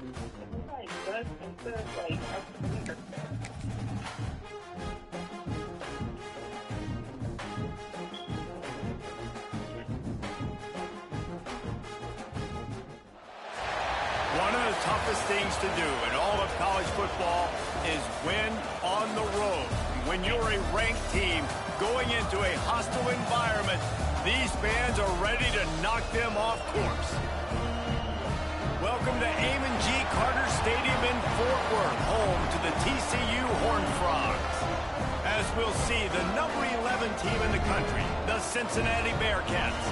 One of the toughest things to do in all of college football is win on the road. When you're a ranked team going into a hostile environment, these fans are ready to knock them off course. Welcome to Amon G. Carter Stadium in Fort Worth, home to the TCU Horned Frogs. As we'll see, the number 11 team in the country, the Cincinnati Bearcats,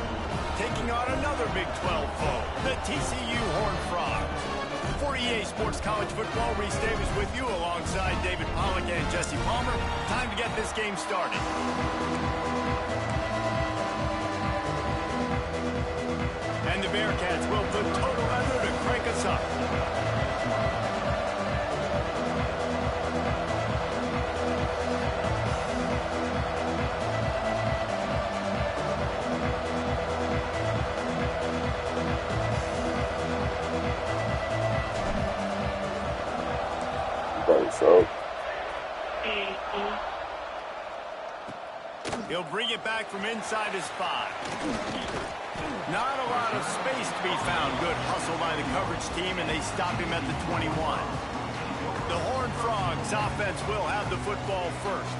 taking on another Big 12 foe, the TCU Horned Frogs. For EA Sports College Football, Reese Davis with you alongside David Pollack and Jesse Palmer. Time to get this game started. And the Bearcats will put total leather to crank us up. So he'll bring it back from inside his 5. Not a lot of space to be found. Good hustle by the coverage team, and they stop him at the 21. The Horned Frogs offense will have the football first.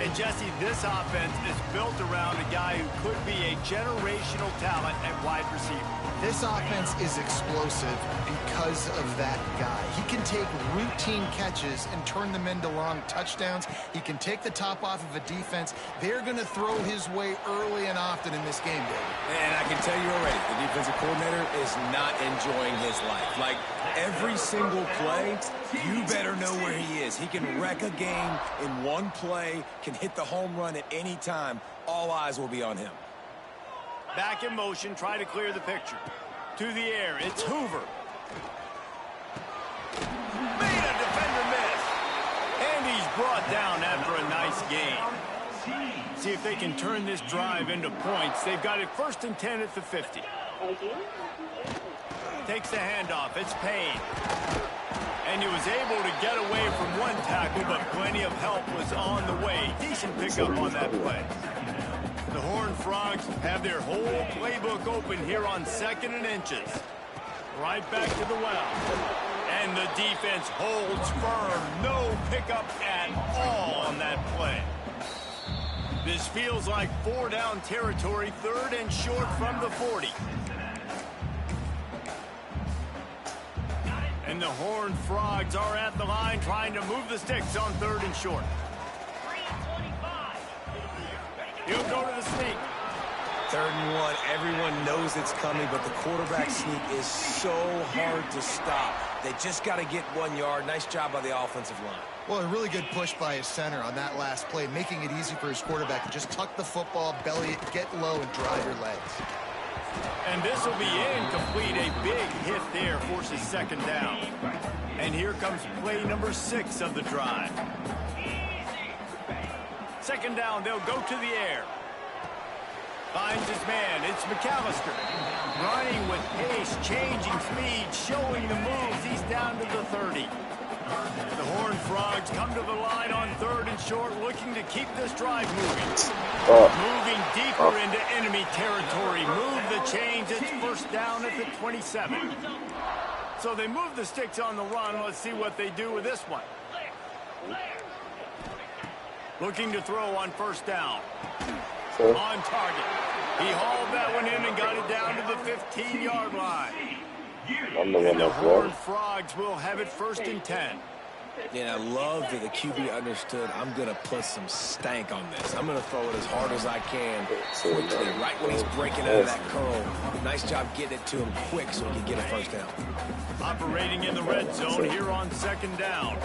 And Jesse, this offense is built around a guy who could be a generational talent at wide receiver. This offense is explosive because of that guy. He can take routine catches and turn them into long touchdowns. He can take the top off of a defense. They're going to throw his way early and often in this game, David. And I can tell you already, the defensive coordinator is not enjoying his life. Like, every single play, you better know where he is. He can wreck a game in one play, can hit the home run at any time. All eyes will be on him. Back in motion, try to clear the picture. To the air, it's Hoover. Made a defender miss. And he's brought down after a nice game. See if they can turn this drive into points. They've got it 1st and 10 at the 50. Takes the handoff, it's Payne. And he was able to get away from one tackle, but plenty of help was on the way. Decent pickup on that play. The Horned Frogs have their whole playbook open here on 2nd and inches. Right back to the well. And the defense holds firm. No pickup at all on that play. This feels like 4-down territory, 3rd and short from the 40. And the Horned Frogs are at the line trying to move the sticks on 3rd and short. He'll go to the sneak. 3rd and 1. Everyone knows it's coming, but the quarterback sneak is so hard to stop. They just got to get 1 yard. Nice job by the offensive line. Well, a really good push by his center on that last play, making it easy for his quarterback to just tuck the football, belly it, get low, and drive your legs. And this will be incomplete. A big hit there forces 2nd down. And here comes play number 6 of the drive. 2nd down, they'll go to the air. Finds his man, it's McAllister. Running with pace, changing speed, showing the moves. He's down to the 30. The Horned Frogs come to the line on 3rd and short, looking to keep this drive moving. Moving deeper into enemy territory. Move the chains, it's 1st down at the 27. So they move the sticks on the run. Let's see what they do with this one. Looking to throw on 1st down. On target. He hauled that one in and got it down to the 15-yard line. And the Horned Frogs will have it 1st and 10. Yeah, I love that the QB understood I'm going to put some stank on this. I'm going to throw it as hard as I can quickly, right when he's breaking out of that curl. Nice job getting it to him quick so he can get a 1st down. Operating in the red zone here on 2nd down.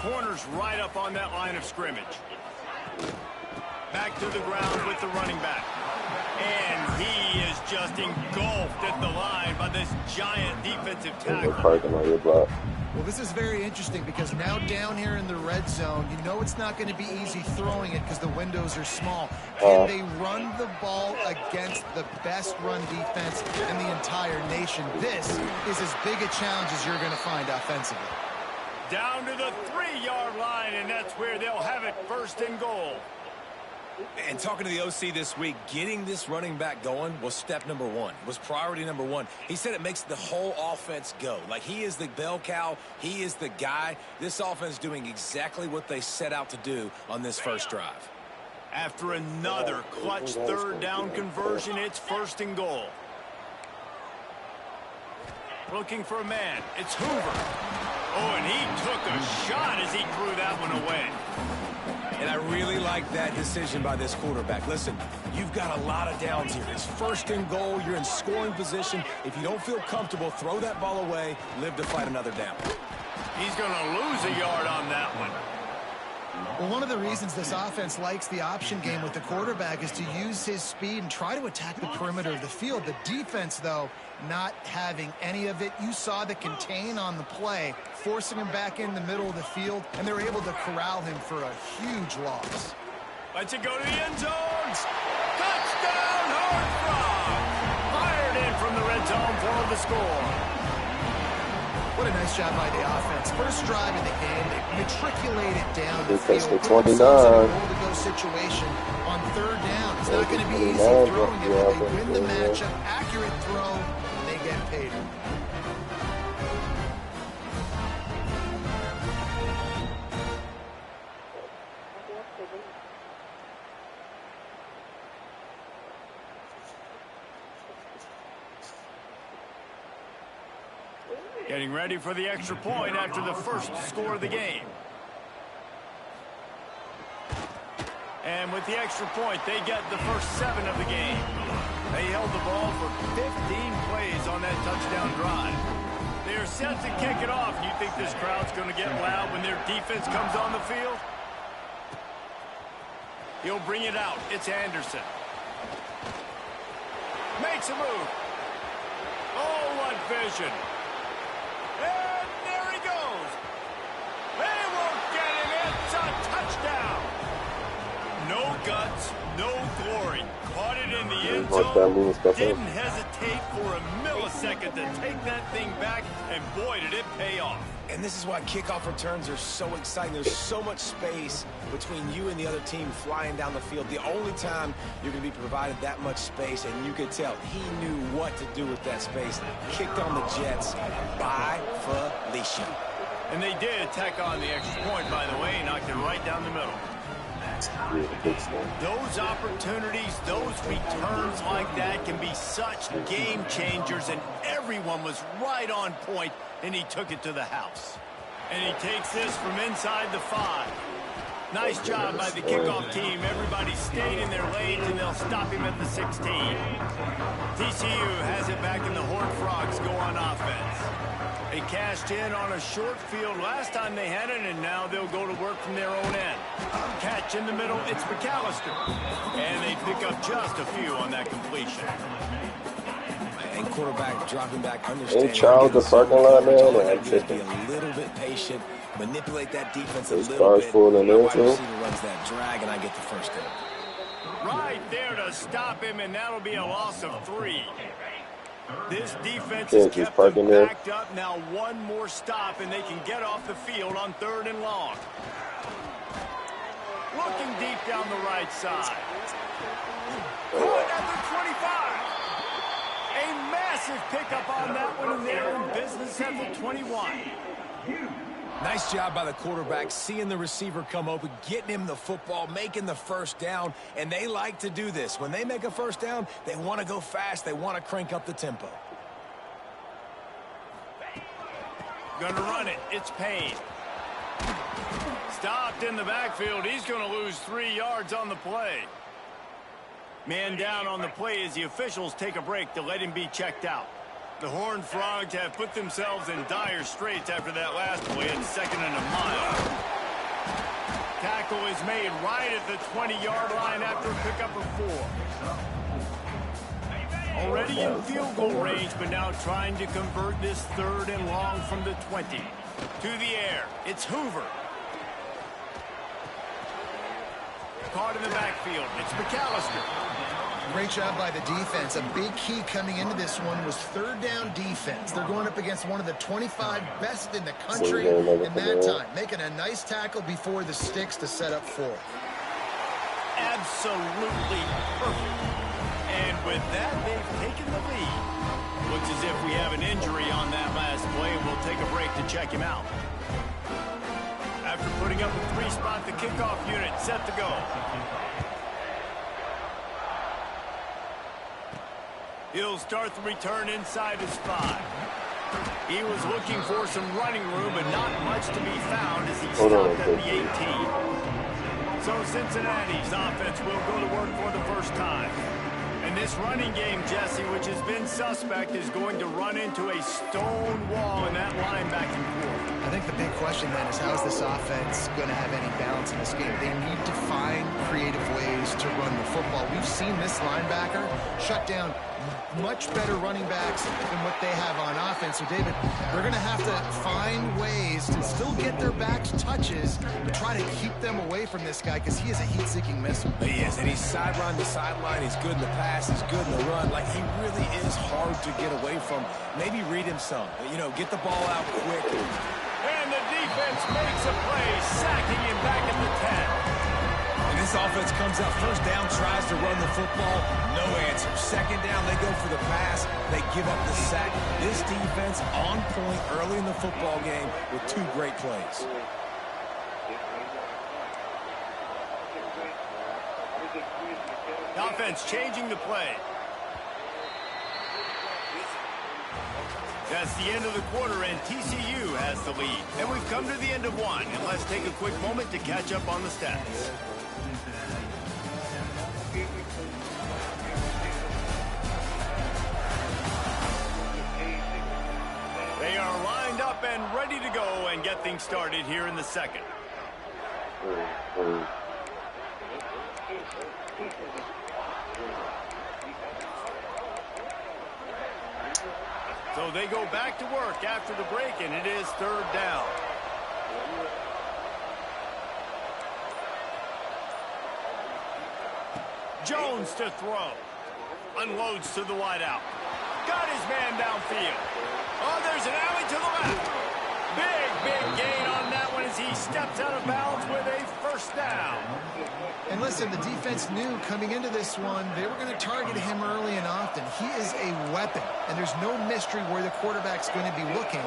Corners right up on that line of scrimmage. Back to the ground with the running back. And he is just engulfed at the line by this giant defensive tackle. Parking on your block. Well, this is very interesting because now down here in the red zone, you know it's not going to be easy throwing it because the windows are small. Can they run the ball against the best run defense in the entire nation? This is as big a challenge as you're going to find offensively. Down to the 3-yard line, and that's where they'll have it, 1st and goal. And talking to the OC this week, getting this running back going was step number 1, was priority number 1. He said it makes the whole offense go. Like, he is the bell cow. He is the guy. This offense is doing exactly what they set out to do on this first drive. After another clutch 3rd down conversion, it's 1st and goal. Looking for a man. It's Hoover. Oh, and he took a shot as he threw that one away. And I really like that decision by this quarterback. Listen, you've got a lot of downs here. It's 1st and goal. You're in scoring position. If you don't feel comfortable, throw that ball away. Live to fight another down. He's going to lose a yard on that one. Well, one of the reasons this offense likes the option game with the quarterback is to use his speed and try to attack the perimeter of the field. The defense, though, not having any of it. You saw the contain on the play, forcing him back in the middle of the field, and they were able to corral him for a huge loss. Let's it go to the end zone. Touchdown, Horned Frogs! Fired in from the red zone for the score. What a nice job by the offense. First drive of the game, they matriculated down the Defense field. for 29. Goal-to-go situation on 3rd down. It's not going to be easy throwing it, but they win the matchup. Accurate throw, and they get paid. Getting ready for the extra point after the first score of the game. And with the extra point, they get the first 7 of the game. They held the ball for 15 plays on that touchdown drive. They are set to kick it off. You think this crowd's going to get loud when their defense comes on the field? He'll bring it out. It's Anderson. Makes a move. Oh, what vision. And there he goes. They won't get him. It's a touchdown. No guts, no glory. Caught it in the end zone. Didn't hesitate for a millisecond to take that thing back, and boy, did it pay off. And this is why kickoff returns are so exciting. There's so much space between you and the other team flying down the field. The only time you're going to be provided that much space, and you could tell he knew what to do with that space. Kicked on the Jets by Felicia. And they did tack on the extra point, by the way, knocked it right down the middle. Those opportunities, those returns like that can be such game changers, and everyone was right on point, and he took it to the house. And he takes this from inside the 5. Nice job by the kickoff team. Everybody stayed in their lanes, and they'll stop him at the 16. TCU has it back, and the Horned Frogs go on offense. They cashed in on a short field last time they had it, and now they'll go to work from their own end. Catch in the middle, it's McAllister. And they pick up just a few on that completion. And quarterback dropping back, understanding. Hey, Charles, the parking lot, man. Just be a little bit patient, manipulate that defense a little car's bit. full in there, Wide too. receiver runs that drag, and I get the first down. Right there to stop him, and that'll be a loss of 3. This defense has kept them backed up. Now one more stop, and they can get off the field on 3rd and long. Looking deep down the right side. Caught at the 25. A massive pickup on that one, and they're in business at the 21. Nice job by the quarterback, seeing the receiver come open, getting him the football, making the first down, and they like to do this. When they make a first down, they want to go fast. They want to crank up the tempo. Gonna run it. It's Payne. Stopped in the backfield. He's going to lose 3 yards on the play. Man down on the play as the officials take a break to let him be checked out. The Horned Frogs have put themselves in dire straits after that last play at 2nd and a mile. Tackle is made right at the 20-yard line after a pickup of 4. Already in field goal range, but now trying to convert this 3rd and long from the 20. To the air, it's Hoover. Caught in the backfield, it's McAllister. Great job by the defense. A big key coming into this one was 3rd down defense. They're going up against one of the 25 best in the country in that time, making a nice tackle before the sticks to set up 4. Absolutely perfect. And with that, they've taken the lead. Looks as if we have an injury on that last play, and we'll take a break to check him out. After putting up a 3-spot, the kickoff unit set to go. He'll start the return inside his 5. He was looking for some running room, but not much to be found as he stopped at the 18. So Cincinnati's offense will go to work for the first time. And this running game, Jesse, which has been suspect, is going to run into a stone wall in that linebacking core. I think the big question then is, how is this offense going to have any balance in this game? They need to find creative ways to run the football. We've seen this linebacker shut down much better running backs than what they have on offense. So, David, they're going to have to find ways to still get their backs touches, but try to keep them away from this guy because he is a heat-seeking missile. He is, and he's sideline to sideline. He's good in the pass. He's good in the run. Like, he really is hard to get away from. Maybe read him some. You know, get the ball out quick. And the defense makes a play, sacking him back at the 10. And this offense comes out 1st down, tries to run the football. No answer. 2nd down, they go for the pass. They give up the sack. This defense on point early in the football game with 2 great plays. The offense changing the play. That's the end of the quarter, and TCU has the lead. And we've come to the end of one, and let's take a quick moment to catch up on the stats. They are lined up and ready to go and get things started here in the 2nd. So they go back to work after the break, and it is 3rd down. Jones to throw. Unloads to the wideout. Got his man downfield. Oh, there's an alley to the left. Big gain on that one as he steps out of bounds with a 1st down. And listen, the defense knew coming into this one, they were going to target him early and often. He is a weapon, and there's no mystery where the quarterback's going to be looking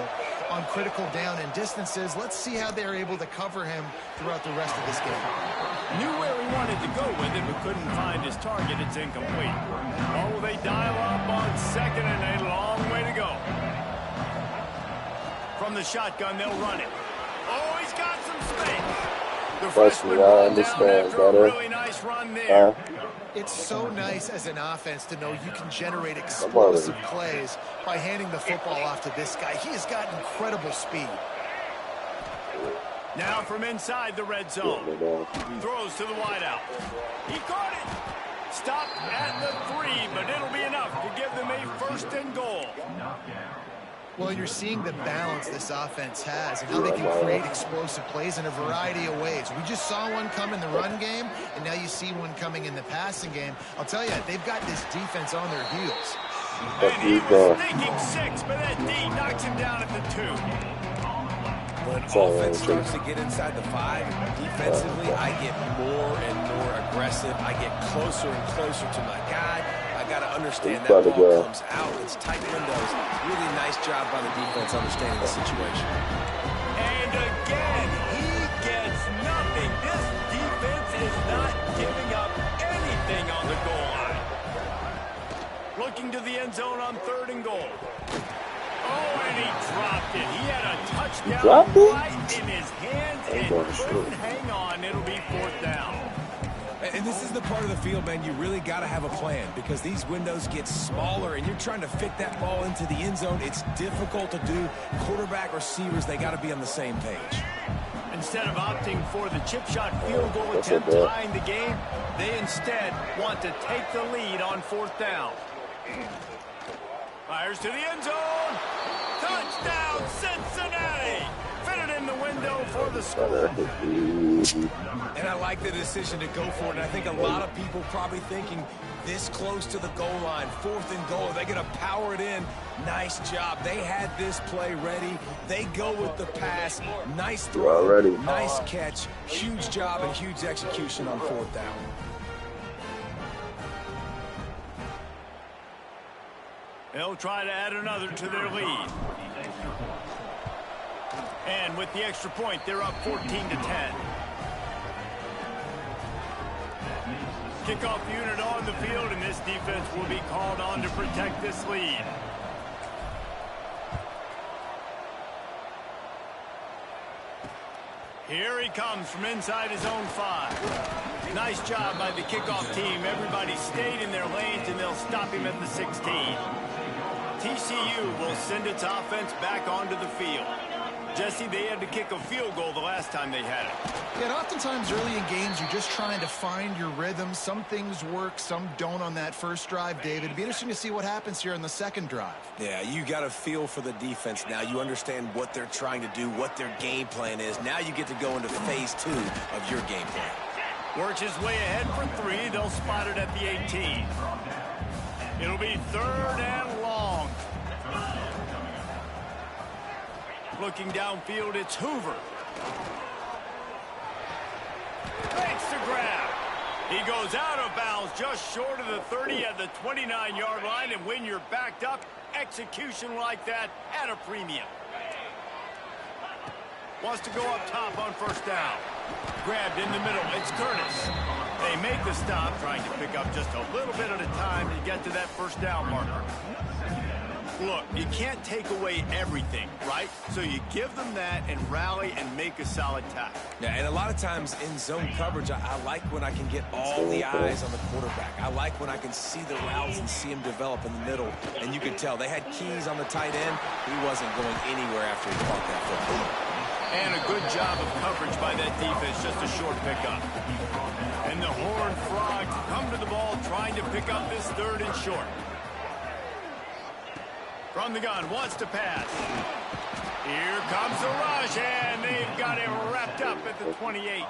on critical down and distances. Let's see how they're able to cover him throughout the rest of this game. Knew where he wanted to go with it, but couldn't find his target. It's incomplete. Oh, they dial up on 2nd, and a long way to go. From the shotgun, they'll run it. Oh, he's got some space. The freshman ball down after a really nice run there. It's so nice as an offense to know you can generate explosive plays by handing the football off to this guy. He has got incredible speed. Now from inside the red zone. Throws to the wideout. He caught it. Stopped at the 3, but it'll be enough to give them a 1st and goal. Well, you're seeing the balance this offense has and how they can create explosive plays in a variety of ways. We just saw one come in the run game, and now you see one coming in the passing game. I'll tell you, they've got this defense on their heels. And he was thinking 6, but that D knocks him down at the 2. When offense starts to get inside the 5, defensively, I get more and more aggressive. I get closer and closer to my guy. I got to understand that ball comes out. It's tight windows. Really nice job by the defense understanding the situation. And again, he gets nothing. This defense is not giving up anything on the goal line. Looking to the end zone on 3rd and goal. Oh, and he dropped it. He had a touchdown right in his hands and couldn't hang on. It'll be 4th down. And this is the part of the field, man, you really got to have a plan because these windows get smaller and you're trying to fit that ball into the end zone. It's difficult to do. Quarterback, receivers, they got to be on the same page. Instead of opting for the chip shot field goal attempt tying the game, they instead want to take the lead on 4th down. Fires to the end zone. Touchdown, Cincinnati. Fit it in the window for the score. And I like the decision to go for it. And I think a lot of people probably thinking this close to the goal line, 4th and goal, they're going to power it in. Nice job. They had this play ready. They go with the pass. Nice throw. Nice catch. Huge job and huge execution on 4th down. They'll try to add another to their lead. And with the extra point, they're up 14-10. Kickoff unit on the field, and this defense will be called on to protect this lead. Here he comes from inside his own 5. Nice job by the kickoff team. Everybody stayed in their lanes, and they'll stop him at the 16. TCU will send its offense back onto the field. Jesse, they had to kick a field goal the last time they had it. Yeah, and oftentimes early in games, you're just trying to find your rhythm. Some things work, some don't on that first drive, David. It'd be interesting to see what happens here on the second drive. Yeah, you got a feel for the defense now. You understand what they're trying to do, what their game plan is. Now you get to go into phase 2 of your game plan. Works his way ahead for 3. They'll spot it at the 18. It'll be 3rd and long. Looking downfield, it's Hoover. Makes the grab. He goes out of bounds just short of the 30 at the 29-yard line, and when you're backed up, execution like that at a premium. Wants to go up top on 1st down. Grabbed in the middle. It's Curtis. They make the stop, trying to pick up just a little bit at a time to get to that 1st down marker. Look, you can't take away everything, right? So you give them that and rally and make a solid tackle. Yeah, and a lot of times in zone coverage, I like when I can get all the eyes on the quarterback. I like when I can see the routes and see him develop in the middle. And you could tell they had keys on the tight end. He wasn't going anywhere after he caught that football. And a good job of coverage by that defense, just a short pickup. And the Horned Frogs come to the ball trying to pick up this 3rd and short. From the gun, wants to pass. Here comes the rush, and they've got him wrapped up at the 28.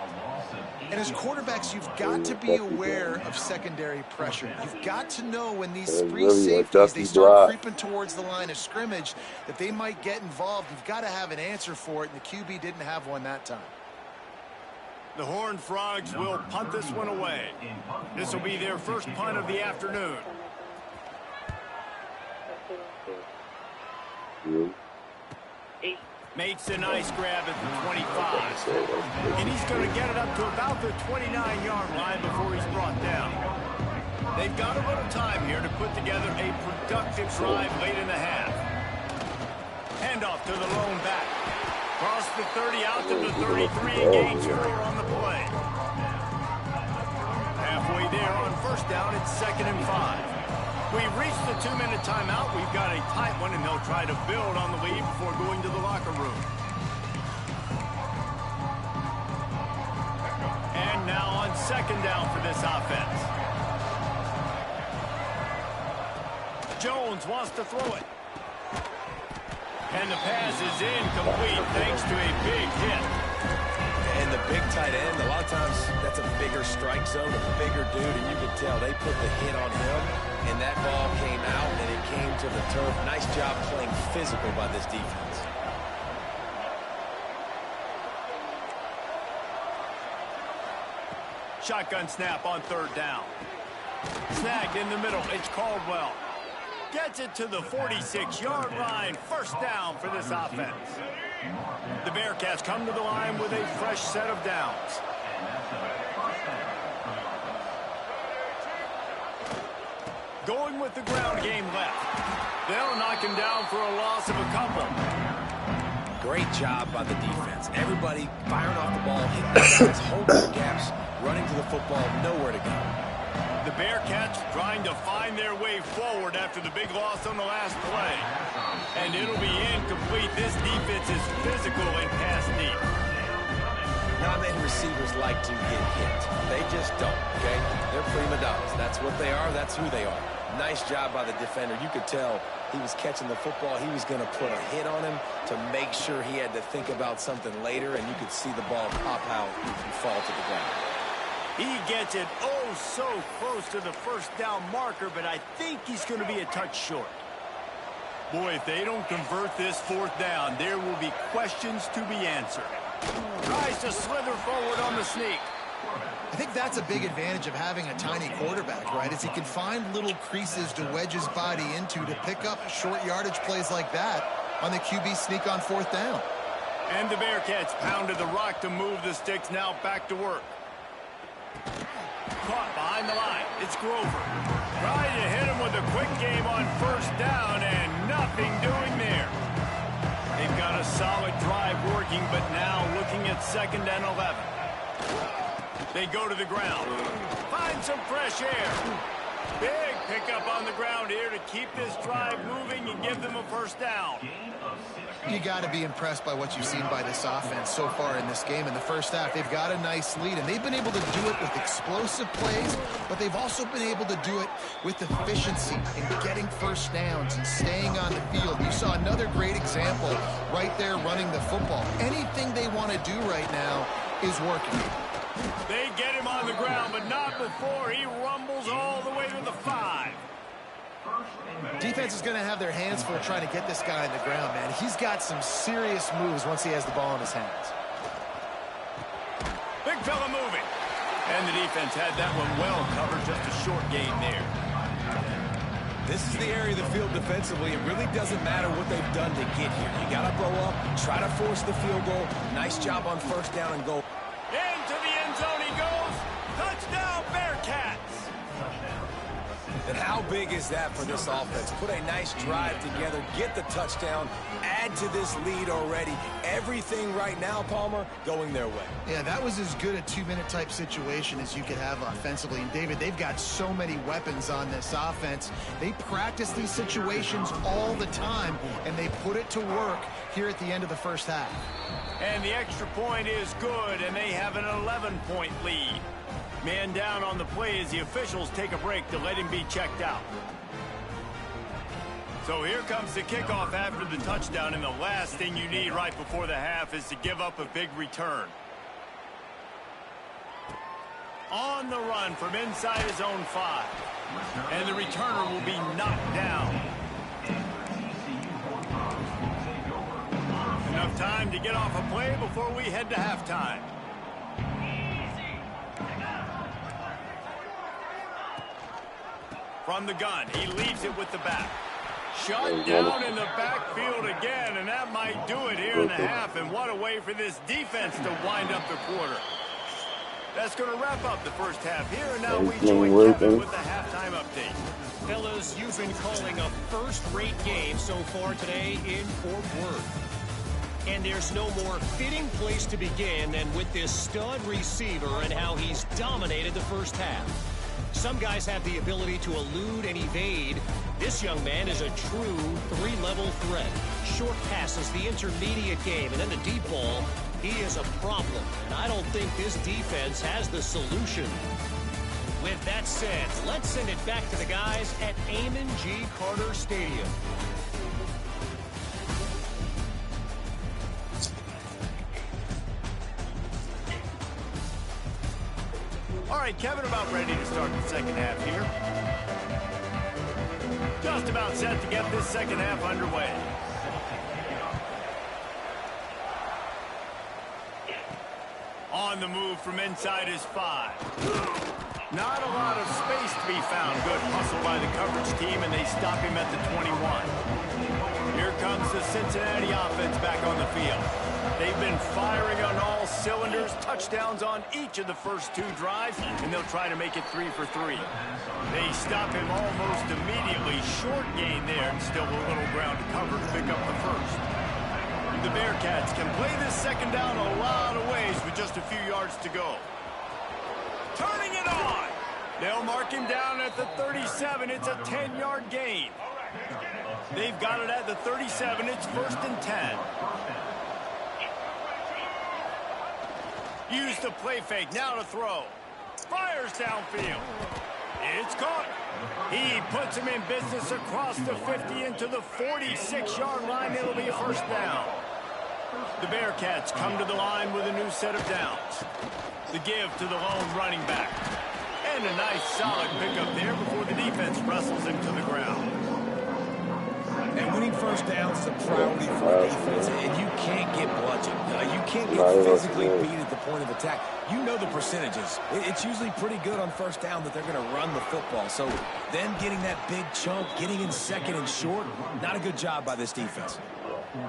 And as quarterbacks, you've got to be aware of secondary pressure. You've got to know when these free safeties, they start creeping towards the line of scrimmage, that they might get involved. You've got to have an answer for it, and the QB didn't have one that time. The Horned Frogs will punt this one away. This will be their first punt of the afternoon. Makes a nice grab at the 25. And he's going to get it up to about the 29-yard line before he's brought down. They've got a little time here to put together a productive drive late in the half. Handoff to the lone back. Cross the 30 out to the 33 and gains 4 on the play. Halfway there on 1st down, it's 2nd and 5. We've reached the 2-minute timeout. We've got a tight one, and they'll try to build on the lead before going to the locker room. And now on 2nd down for this offense. Jones wants to throw it. And the pass is incomplete thanks to a big hit. And the big tight end, a lot of times that's a bigger strike zone, a bigger dude, and you can tell they put the hit on him, and that ball came out, and it came to the turf. Nice job playing physical by this defense. Shotgun snap on 3rd down. Snagged in the middle. It's Caldwell. Gets it to the 46-yard line. 1st down for this offense. The Bearcats come to the line with a fresh set of downs. Going with the ground game left. They'll knock him down for a loss of a couple. Great job by the defense. Everybody firing off the ball, hitting the guys, holding gaps, running to the football, nowhere to go. The Bearcats trying to find their way forward after the big loss on the last play. And it'll be incomplete. This defense is physical and pass deep. Not many receivers like to get hit. They just don't, okay? They're prima donnas. That's what they are. That's who they are. Nice job by the defender. You could tell he was catching the football. He was going to put a hit on him to make sure he had to think about something later, and you could see the ball pop out and fall to the ground. He gets it oh so close to the first down marker, but I think he's going to be a touch short. Boy, if they don't convert this fourth down, there will be questions to be answered. Tries to slither forward on the sneak. I think that's a big advantage of having a tiny quarterback, right? Is he can find little creases to wedge his body into to pick up short yardage plays like that on the QB sneak on fourth down. And the Bearcats pounded the rock to move the sticks, now back to work. Caught behind the line. It's Grover. Trying to hit him with a quick game on first down, and nothing doing there. They've got a solid drive working, but now looking at 2nd and 11. They go to the ground. Find some fresh air. Big pickup on the ground here to keep this drive moving and give them a first down. You got to be impressed by what you've seen by this offense so far in this game. In the first half, they've got a nice lead, and they've been able to do it with explosive plays, but they've also been able to do it with efficiency and getting first downs and staying on the field. You saw another great example right there running the football. Anything they want to do right now is working. They get him on the ground, but not before he rumbles all the way to the 5. Defense is going to have their hands full trying to get this guy on the ground, man. He's got some serious moves once he has the ball in his hands. Big fella moving. And the defense had that one well covered, just a short gain there. This is the area of the field defensively. It really doesn't matter what they've done to get here. You got to blow up, try to force the field goal. Nice job on first down and goal. Into the end zone he goes. Touchdown, Bearcats. And how big is that for this offense? Put a nice drive together, get the touchdown, add to this lead already. Everything right now, Palmer, going their way. Yeah, that was as good a 2-minute type situation as you could have offensively. And, David, they've got so many weapons on this offense. They practice these situations all the time, and they put it to work here at the end of the first half. And the extra point is good, and they have an 11-point lead. Man down on the play as the officials take a break to let him be checked out. So here comes the kickoff after the touchdown, and the last thing you need right before the half is to give up a big return. On the run from inside his own 5. And the returner will be knocked down. Enough time to get off a play before we head to halftime. From the gun, he leaves it with the back. Shut down in the backfield again, and that might do it here in the half. And what a way for this defense to wind up the quarter. That's going to wrap up the first half here, and now we join Kevin with the halftime update. Fellas, you've been calling a first-rate game so far today in Fort Worth. And there's no more fitting place to begin than with this stud receiver and how he's dominated the first half. Some guys have the ability to elude and evade. This young man is a true 3-level threat. Short passes, the intermediate game, and then the deep ball. He is a problem, and I don't think this defense has the solution. With that said, let's send it back to the guys at Amon G. Carter Stadium. All right, Kevin, about ready to start the second half here. Just about set to get this second half underway. On the move from inside his 5. Not a lot of space to be found. Good hustle by the coverage team, and they stop him at the 21. Here comes the Cincinnati offense back on the field. They've been firing on all cylinders, touchdowns on each of the first 2 drives, and they'll try to make it 3 for 3. They stop him almost immediately. Short gain there, and still a little ground to cover to pick up the first. The Bearcats can play this second down a lot of ways with just a few yards to go. Turning it on. They'll mark him down at the 37. It's a 10-yard gain. They've got it at the 37. It's 1st and 10. Use the play fake. Now to throw. Fires downfield. It's caught. He puts him in business across the 50 into the 46-yard line. It'll be a first down. The Bearcats come to the line with a new set of downs. The give to the lone running back. And a nice solid pickup there before the defense wrestles him to the ground. And winning first downs is a priority for the defense, and you can't get bludgeoned. You can't get physically beat at the point of attack. You know the percentages. It's usually pretty good on first down that they're going to run the football. So them getting that big chunk, getting in second and short, not a good job by this defense.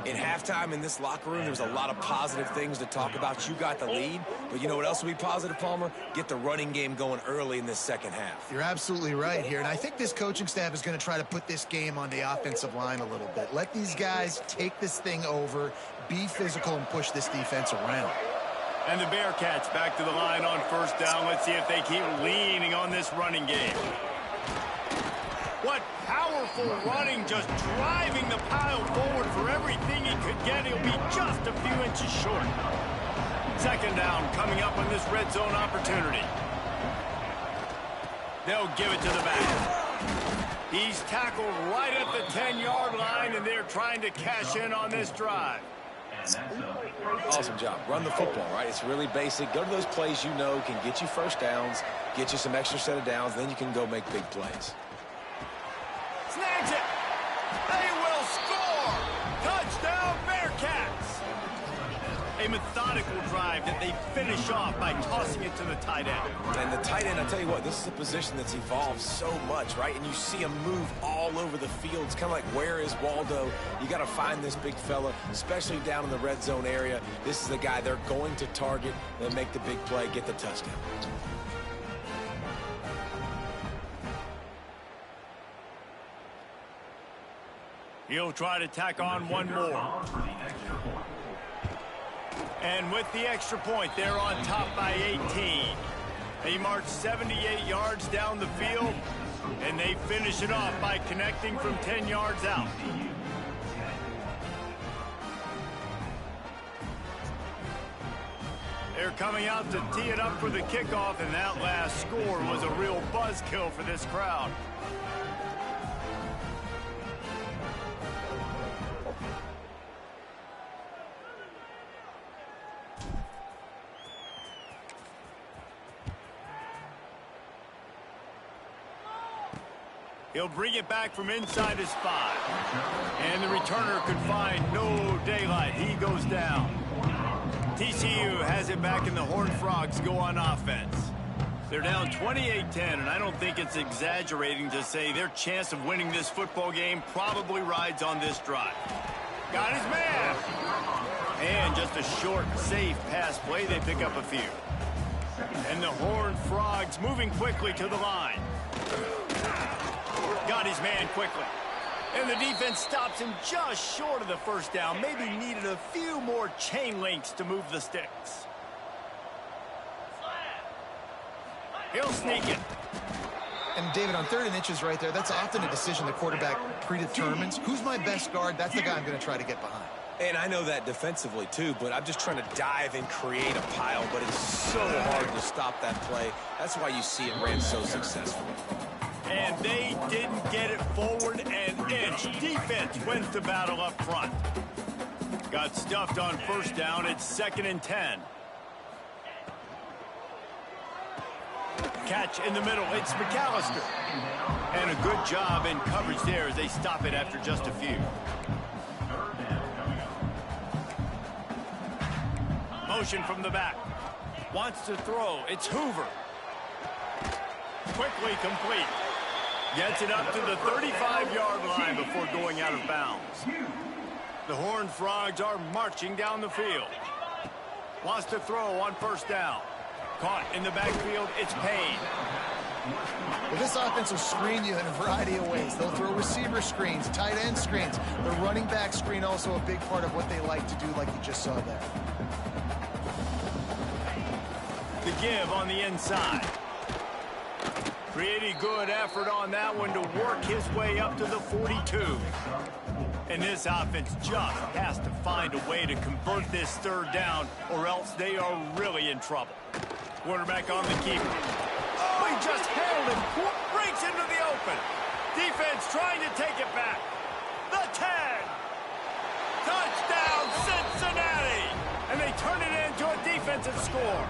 In halftime in this locker room, there was a lot of positive things to talk about. You got the lead, but you know what else will be positive, Palmer? Get the running game going early in this second half. You're absolutely right here, and I think this coaching staff is going to try to put this game on the offensive line a little bit. Let these guys take this thing over, be physical, and push this defense around. And the Bearcats back to the line on first down. Let's see if they keep leaning on this running game. What powerful running, just driving the pile forward for everything he could get. He'll be just a few inches short. Second down coming up on this red zone opportunity. They'll give it to the back. He's tackled right at the 10-yard line, and they're trying to cash in on this drive. Awesome job. Run the football, right? It's really basic. Go to those plays you know can get you first downs, get you some extra set of downs, then you can go make big plays. Snags it. They will score. Touchdown, Bearcats. A methodical drive that they finish off by tossing it to the tight end. And the tight end, I tell you what, this is a position that's evolved so much, right? And you see him move all over the field. It's kind of like, where is Waldo? You got to find this big fella, especially down in the red zone area. This is the guy they're going to target. They'll make the big play, get the touchdown. He'll try to tack on one more. And with the extra point, they're on top by 18. They march 78 yards down the field, and they finish it off by connecting from 10 yards out. They're coming out to tee it up for the kickoff, and that last score was a real buzzkill for this crowd. He'll bring it back from inside his 5. And the returner could find no daylight. He goes down. TCU has it back, and the Horned Frogs go on offense. They're down 28-10, and I don't think it's exaggerating to say their chance of winning this football game probably rides on this drive. Got his man. And just a short, safe pass play. They pick up a few. And the Horned Frogs moving quickly to the line. Got his man quickly. And the defense stops him just short of the first down. Maybe needed a few more chain links to move the sticks. He'll sneak it. And David, on 3rd and inches right there, that's often a decision the quarterback predetermines. Who's my best guard? That's the guy I'm going to try to get behind. And I know that defensively, too, but I'm just trying to dive and create a pile, but it's so hard to stop that play. That's why you see it ran so successfully. And they didn't get it forward an inch. Defense wins the battle up front. Got stuffed on first down. It's 2nd and 10. Catch in the middle. It's McAllister. And a good job in coverage there as they stop it after just a few. Motion from the back. Wants to throw. It's Hoover. Quickly complete. Gets it up to the 35-yard line before going out of bounds. The Horned Frogs are marching down the field. Wants to throw on first down. Caught in the backfield. It's Payne. Well, this offense will screen you in a variety of ways. They'll throw receiver screens, tight end screens. The running back screen also a big part of what they like to do, like you just saw there. The give on the inside. Pretty good effort on that one to work his way up to the 42. And this offense just has to find a way to convert this 3rd down, or else they are really in trouble. Quarterback on the keeper. Oh, he just handled him. Breaks into the open. Defense trying to take it back. The 10. Touchdown, Cincinnati. And they turn it into a defensive score.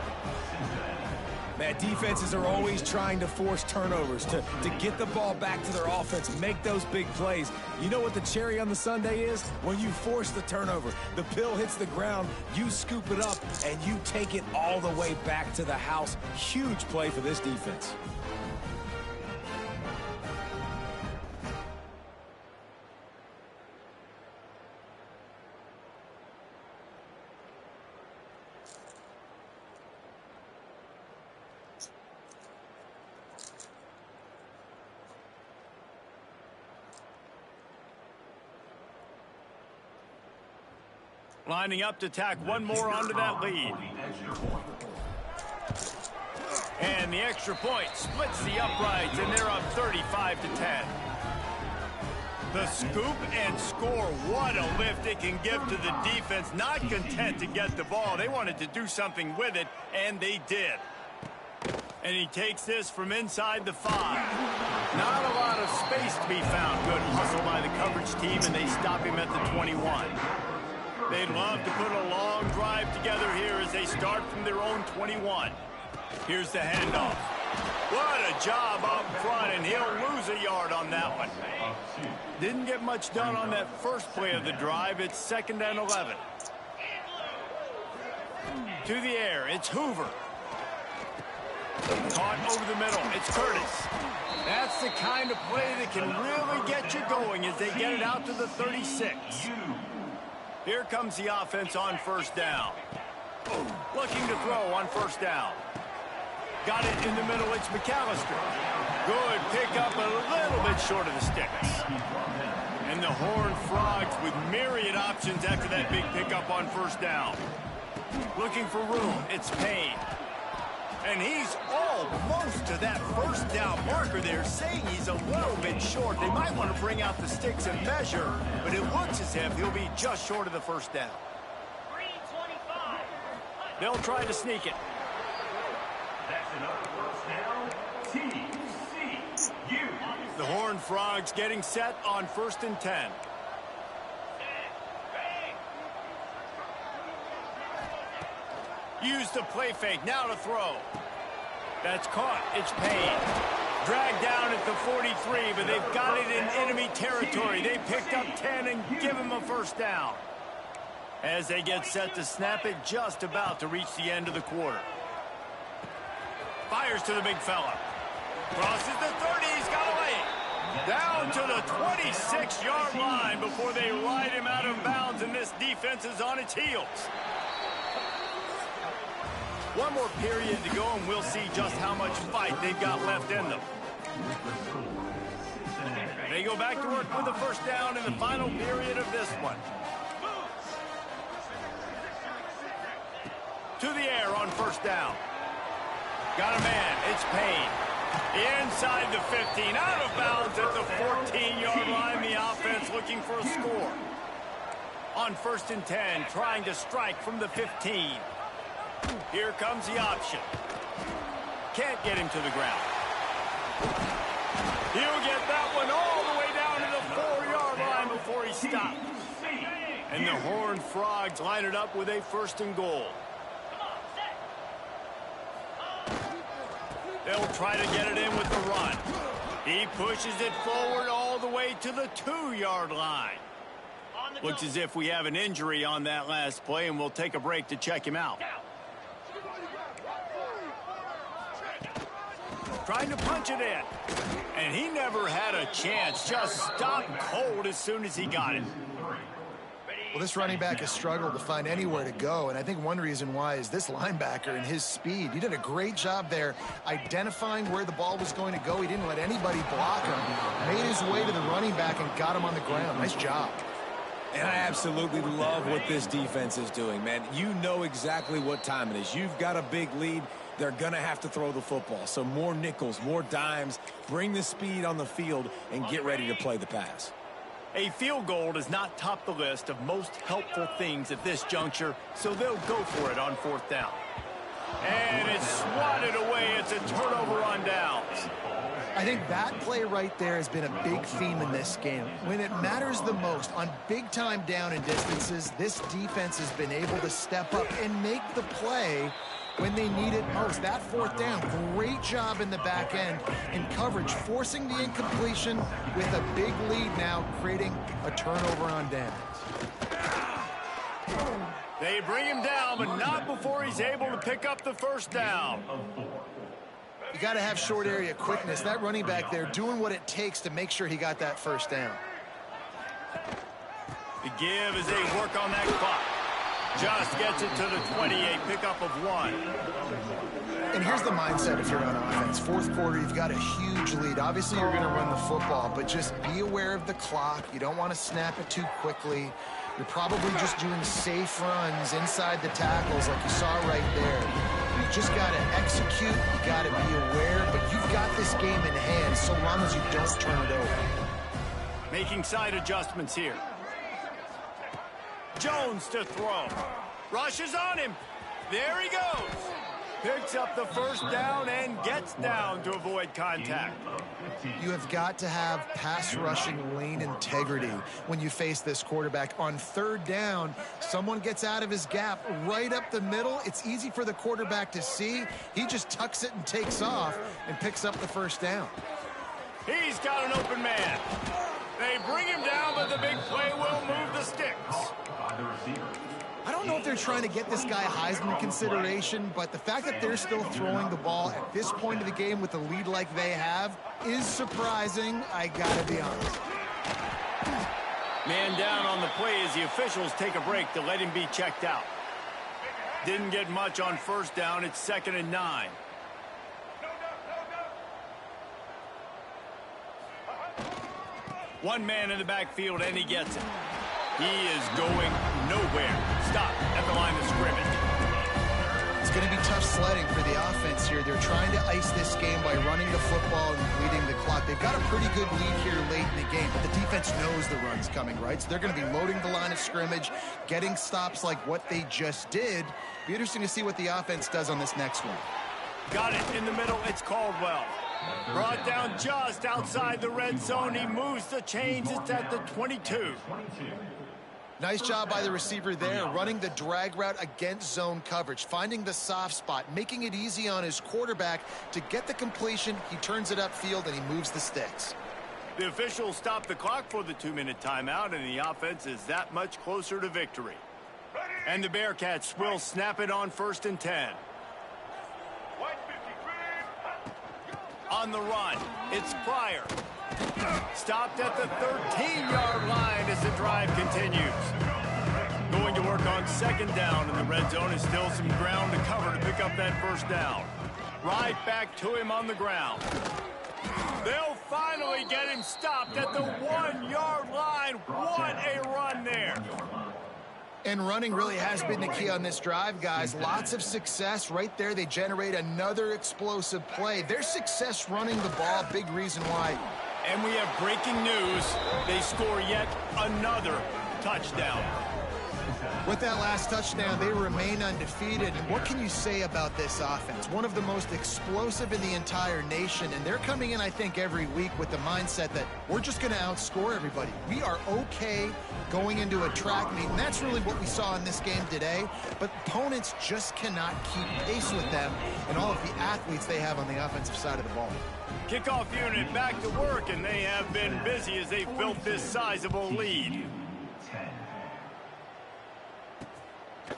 Man, defenses are always trying to force turnovers to get the ball back to their offense, make those big plays. You know what the cherry on the sundae is? When you force the turnover, the pill hits the ground, you scoop it up, and you take it all the way back to the house. Huge play for this defense. Lining up to tack one more onto that lead. And the extra point splits the uprights, and they're up 35-10. The scoop and score. What a lift it can give to the defense. Not content to get the ball. They wanted to do something with it, and they did. And he takes this from inside the 5. Not a lot of space to be found. Good hustle by the coverage team, and they stop him at the 21. They'd love to put a long drive together here as they start from their own 21. Here's the handoff. What a job up front, and he'll lose a yard on that one. Didn't get much done on that first play of the drive. It's 2nd and 11. To the air, it's Hoover. Caught over the middle, it's Curtis. That's the kind of play that can really get you going as they get it out to the 36. Here comes the offense on 1st down. Looking to throw on 1st down. Got it in the middle, it's McAllister. Good pickup, a little bit short of the sticks. And the Horned Frogs with myriad options after that big pickup on 1st down. Looking for room, it's Payne. And he's almost to that 1st down marker there, saying he's a little bit short. They might want to bring out the sticks and measure, but it looks as if he'll be just short of the 1st down. They'll try to sneak it. The Horned Frogs getting set on 1st and 10. Use the play fake, now to throw. That's caught, it's Payne. Dragged down at the 43, but they've got it in enemy territory. They picked up 10 and give him a 1st down. As they get set to snap it, just about to reach the end of the quarter. Fires to the big fella. Crosses the 30, he's got away. Down to the 26-yard line before they ride him out of bounds, and this defense is on its heels. One more period to go, and we'll see just how much fight they've got left in them. They go back to work with the 1st down in the final period of this one. To the air on 1st down. Got a man, it's Payne. Inside the 15, out of bounds at the 14-yard line. The offense looking for a score. On 1st and 10, trying to strike from the 15. Here comes the option. Can't get him to the ground. He'll get that one all the way down to the 4-yard line before he stops. And the Horned Frogs line it up with a 1st and goal. They'll try to get it in with the run. He pushes it forward all the way to the 2-yard line. Looks as if we have an injury on that last play, and we'll take a break to check him out. Trying to punch it in. And he never had a chance. Just stopped cold as soon as he got it. Well, this running back has struggled to find anywhere to go, and I think one reason why is this linebacker and his speed. He did a great job there identifying where the ball was going to go. He didn't let anybody block him. Made his way to the running back and got him on the ground. Nice job. And I absolutely love what this defense is doing, man. You know exactly what time it is. You've got a big lead. They're going to have to throw the football. So more nickels, more dimes, bring the speed on the field, and get ready to play the pass. A field goal does not top the list of most helpful things at this juncture, so they'll go for it on 4th down. And it's swatted away. It's a turnover on downs. I think that play right there has been a big theme in this game. When it matters the most, on big-time down and distances, this defense has been able to step up and make the play when they need it most. That fourth down, great job in the back end in coverage, forcing the incompletion with a big lead now, creating a turnover on downs. They bring him down, but not before he's able to pick up the first down. You got to have short area quickness. That running back there doing what it takes to make sure he got that first down. The give as they work on that clock. Just gets it to the 28, pickup of 1. And here's the mindset if you're on offense. Fourth quarter, you've got a huge lead. Obviously, you're going to run the football, but just be aware of the clock. You don't want to snap it too quickly. You're probably just doing safe runs inside the tackles like you saw right there. You just got to execute. You got to be aware, but you've got this game in hand so long as you don't turn it over. Making side adjustments here. Jones to throw. Rushes on him. There he goes. Picks up the first down and gets down to avoid contact. You have got to have pass rushing lane integrity when you face this quarterback. On third down, someone gets out of his gap right up the middle. It's easy for the quarterback to see. He just tucks it and takes off and picks up the first down. He's got an open man. They bring him down, but the big play will move the sticks. I don't know if they're trying to get this guy Heisman consideration, but the fact that they're still throwing the ball at this point of the game with the lead like they have is surprising, I gotta be honest. Man down on the play as the officials take a break to let him be checked out. Didn't get much on first down. It's 2nd and 9. One man in the backfield, and he gets it. He is going nowhere. Stop at the line of scrimmage. It's going to be tough sledding for the offense here. They're trying to ice this game by running the football and bleeding the clock. They've got a pretty good lead here late in the game, but the defense knows the run's coming, right? So they're going to be loading the line of scrimmage, getting stops like what they just did. Be interesting to see what the offense does on this next one. Got it in the middle. It's Caldwell. Brought down just outside the red zone. He moves the chains. It's at the 22. Nice job by the receiver there, running the drag route against zone coverage, finding the soft spot, making it easy on his quarterback to get the completion. He turns it upfield, and he moves the sticks. The officials stop the clock for the 2-minute timeout, and the offense is that much closer to victory. And the Bearcats will snap it on 1st and 10. On the run, it's Pryor. Stopped at the 13-yard line as the drive continues. Going to work on 2nd down, and the red zone is still some ground to cover to pick up that first down. Right back to him on the ground. They'll finally get him stopped at the 1-yard line. What a run there. And running really has been the key on this drive, guys. Lots of success right there. They generate another explosive play. Their success running the ball, big reason why. And we have breaking news. They score yet another touchdown. With that last touchdown, they remain undefeated. And what can you say about this offense? One of the most explosive in the entire nation. And they're coming in, I think, every week with the mindset that we're just going to outscore everybody. We are okay going into a track meet. And that's really what we saw in this game today. But opponents just cannot keep pace with them and all of the athletes they have on the offensive side of the ball. Kickoff unit back to work, and they have been busy as they've built this sizable lead.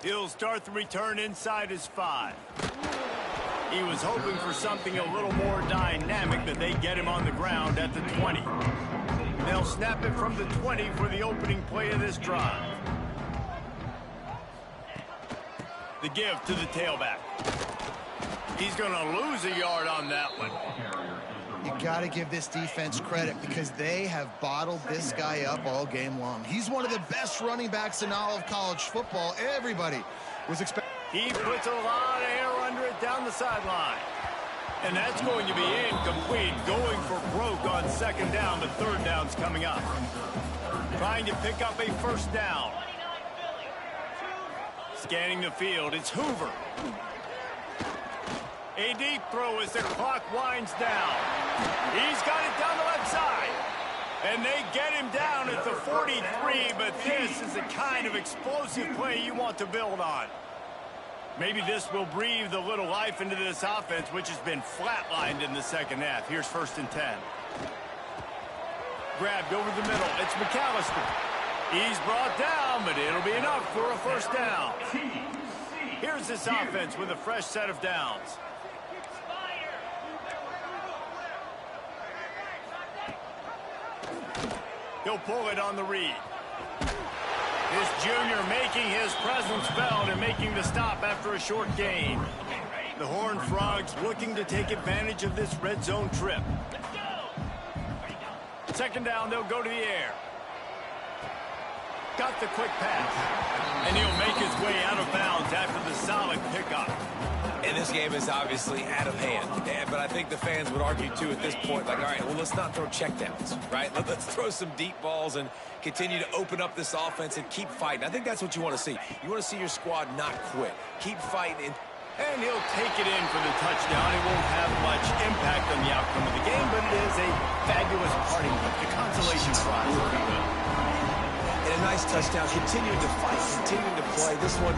He'll start the return inside his 5. He was hoping for something a little more dynamic, but they get him on the ground at the 20. They'll snap it from the 20 for the opening play of this drive. The give to the tailback. He's going to lose a yard on that one. You got to give this defense credit because they have bottled this guy up all game long. He's one of the best running backs in all of college football. Everybody was expecting. He puts a lot of air under it down the sideline. And that's going to be incomplete. Going for broke on 2nd down. The 3rd down's coming up. Trying to pick up a first down. Scanning the field, it's Hoover. A deep throw as the clock winds down. He's got it down the left side. And they get him down at the 43, but this is the kind of explosive play you want to build on. Maybe this will breathe a little life into this offense, which has been flatlined in the second half. Here's 1st and 10. Grabbed over the middle. It's McAllister. He's brought down, but it'll be enough for a 1st down. Here's this offense with a fresh set of downs. He'll pull it on the read. This junior making his presence felt and making the stop after a short gain. The Horned Frogs looking to take advantage of this red zone trip. 2nd down, they'll go to the air. Got the quick pass. And he'll make his way out of bounds after the solid pickup. And this game is obviously out of hand. But I think the fans would argue, too, at this point, like, all right, well, let's not throw checkdowns, right? Let's throw some deep balls and continue to open up this offense and keep fighting. I think that's what you want to see. You want to see your squad not quit. Keep fighting. And he'll take it in for the touchdown. It won't have much impact on the outcome of the game, but it is a fabulous parting hook, the consolation prize, if you will. And a nice touchdown. Continuing to fight, continuing to play. This one,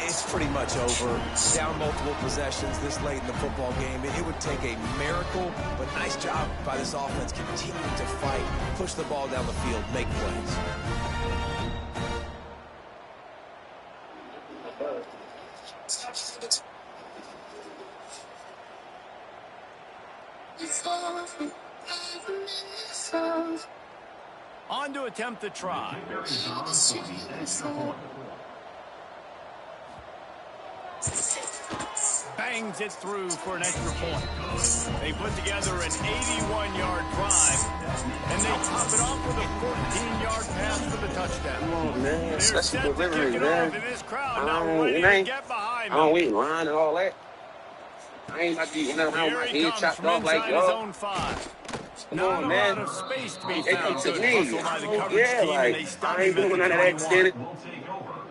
it's pretty much over. Down multiple possessions this late in the football game. It would take a miracle, but nice job by this offense continuing to fight, push the ball down the field, make plays. On to attempt the try. Bangs it through for an extra point. They put together an 81-yard drive, and they top it off with a 14-yard pass for the touchdown. Come on, man. They're That's set the to delivery, kick it man. off, and this crowd I not don't ready to ain't- get behind I don't them. eat line and all that. I ain't about to eat nothing around Here my he head comes chopped from off like inside his y'all. own 5. Come Not on, a man. lot of space to be It found. took Good me. hustle by the coverage Yeah, team, and like, they stop I ain't him at doing the none of that 21. shit.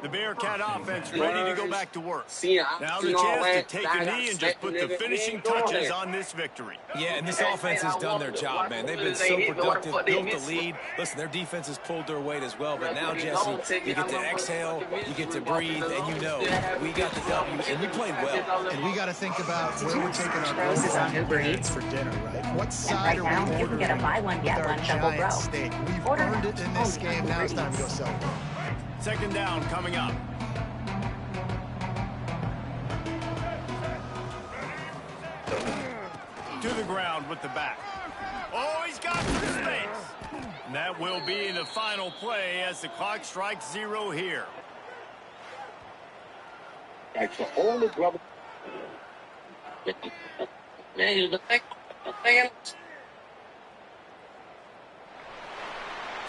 The Bearcat offense ready to go back to work. Now the seen all chance to that. take I a got knee and just smacked, put the nigga. finishing We ain't doing touches that. on this victory. Yeah, and this offense has done their job, man. They've been so productive, built the lead. Listen, their defense has pulled their weight as well. But now, Jesse, you get to exhale, you get to breathe, and you know we got the W, and we played well. And we got to think about where we're taking our grandparents for dinner, right? What side right now, are we you can get a ordering buy one, get with our one double giant bro. steak? We've Order earned now, it in this only game. on Now it's Uber time to go Eats. celebrate. 2nd down coming up. To the ground with the back. Oh, he's got some space. And that will be the final play as the clock strikes 0 here. Like the only brother. Man, you look like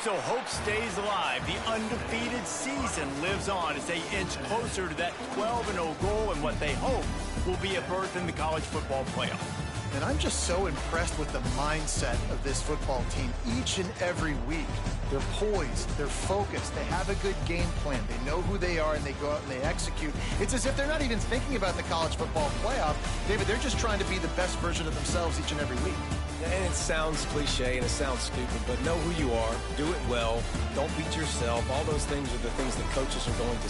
So hope stays alive. The undefeated season lives on as they inch closer to that 12-0 goal and what they hope will be a berth in the college football playoff. And I'm just so impressed with the mindset of this football team each and every week. They're poised, they're focused, they have a good game plan, they know who they are, and they go out and they execute. It's as if they're not even thinking about the college football playoff. David, they're just trying to be the best version of themselves each and every week. And it sounds cliche and it sounds stupid, but know who you are, do it well, don't beat yourself. All those things are the things that coaches are going to